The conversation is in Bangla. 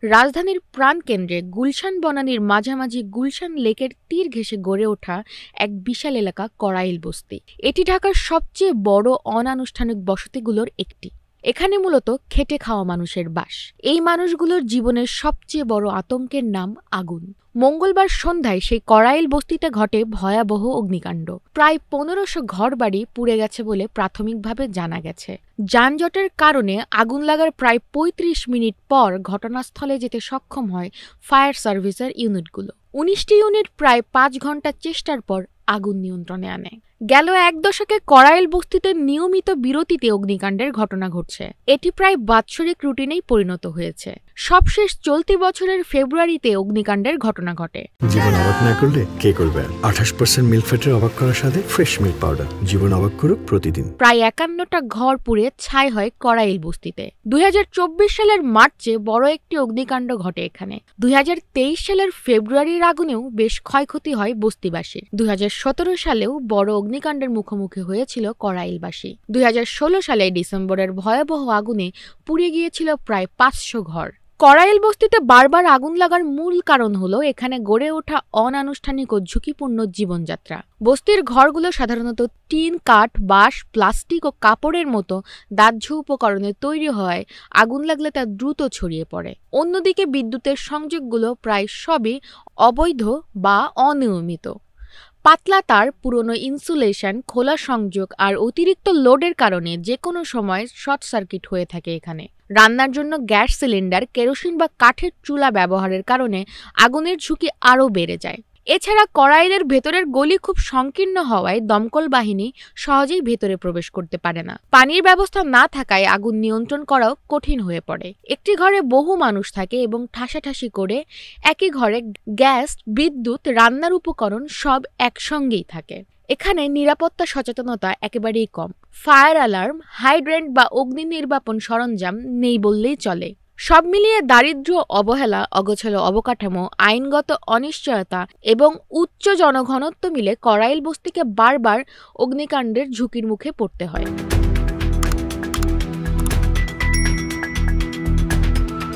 রাজধানীর প্রাণকেন্দ্রে গুলশান বনানীর মাঝামাঝি গুলশান লেকের তীর ঘেঁষে গড়ে ওঠা এক বিশাল এলাকা করাইল বস্তি। এটি ঢাকার সবচেয়ে বড় অনানুষ্ঠানিক বসতিগুলোর একটি। এখানে মূলত খেটে খাওয়া মানুষের বাস। এই মানুষগুলোর জীবনের সবচেয়ে বড় আতঙ্কের নাম আগুন। মঙ্গলবার সন্ধ্যায় সেই করাইল বস্তিতে ঘটে ভয়াবহ অগ্নিকাণ্ড। প্রায় ১৫০০ ঘরবাড়ি পুড়ে গেছে বলে প্রাথমিকভাবে জানা গেছে। যানজটের কারণে আগুন লাগার প্রায় ৩৫ মিনিট পর ঘটনাস্থলে যেতে সক্ষম হয় ফায়ার সার্ভিসের ইউনিটগুলো। ১৯টি ইউনিট প্রায় ৫ ঘন্টা চেষ্টার পর আগুন নিয়ন্ত্রণে আনে। গেল এক দশকে করাইল বস্তিতে নিয়মিত বিরতিতে অগ্নিকাণ্ডের ঘটনা ঘটছে। এটি প্রায় বাৎসরিক রুটিনেই পরিণত হয়েছে। সবশেষ চলতি বছরের ফেব্রুয়ারিতে অগ্নিকাণ্ডের ঘটনা ঘটে। জীবন অবাক না করলে কে করবে? ২৮% মিল্ক ফ্যাটের অবাক করার সাথে ফ্রেশ মিল্ক পাউডার। জীবন অবাক করুক প্রতিদিন। প্রায় ৫১টা ঘর পুড়ে ছাই হয় করাইল বস্তিতে। ২০২৪ সালের মার্চে বড় একটি অগ্নিকাণ্ড ঘটে এখানে। ২০২৩ সালের ফেব্রুয়ারির আগুনেও বেশ ক্ষয়ক্ষতি হয় বস্তিবাসীর। ২০১৭ সালেও বড় অগ্নিকাণ্ডের মুখোমুখি হয়েছিল করাইলবাসী। ২০১৬ সালে ডিসেম্বরের ভয়াবহ আগুনে পুড়ে গিয়েছিল প্রায় ৫০০ ঘর। করাইল বস্তিতে বারবার আগুন লাগার মূল কারণ হলো এখানে গড়ে ওঠা অনানুষ্ঠানিক ও ঝুঁকিপূর্ণ জীবনযাত্রা। বস্তির ঘরগুলো সাধারণত টিন, কাঠ, বাঁশ, প্লাস্টিক ও কাপড়ের মতো দাহ্য উপকরণে তৈরি হওয়ায় আগুন লাগলে তা দ্রুত ছড়িয়ে পড়ে। অন্যদিকে বিদ্যুতের সংযোগগুলো প্রায় সবই অবৈধ বা অনিয়মিত। পাতলা তার, পুরনো ইনসুলেশন, খোলা সংযোগ আর অতিরিক্ত লোডের কারণে যে কোনো সময় শর্ট সার্কিট হয়ে থাকে এখানে। রান্নার জন্য গ্যাস সিলিন্ডার, কেরোসিন বা কাঠের চুলা ব্যবহারের কারণে আগুনের ঝুঁকি আরও বেড়ে যায়। এছাড়া করাইলের ভেতরের গলি খুব সংকীর্ণ হওয়ায় দমকল বাহিনী সহজেই ভেতরে প্রবেশ করতে পারে না। পানির ব্যবস্থা না থাকায় আগুন নিয়ন্ত্রণ করাও কঠিন হয়ে পড়ে। একটি ঘরে বহু মানুষ থাকে এবং ঠাসাঠাসি করে একই ঘরে গ্যাস, বিদ্যুৎ, রান্নার উপকরণ সব একসঙ্গেই থাকে। এখানে নিরাপত্তা সচেতনতা একেবারেই কম। ফায়ার অ্যালার্ম, হাইড্রেন্ট বা অগ্নি নির্বাপন সরঞ্জাম নেই বললেই চলে। সব মিলিয়ে দারিদ্র্য, অবহেলা, অগোছালো অবকাঠামো, আইনগত অনিশ্চয়তা এবং উচ্চ জনঘনত্ব মিলে করাইল বস্তিকে বারবার অগ্নিকাণ্ডের ঝুঁকির মুখে পড়তে হয়।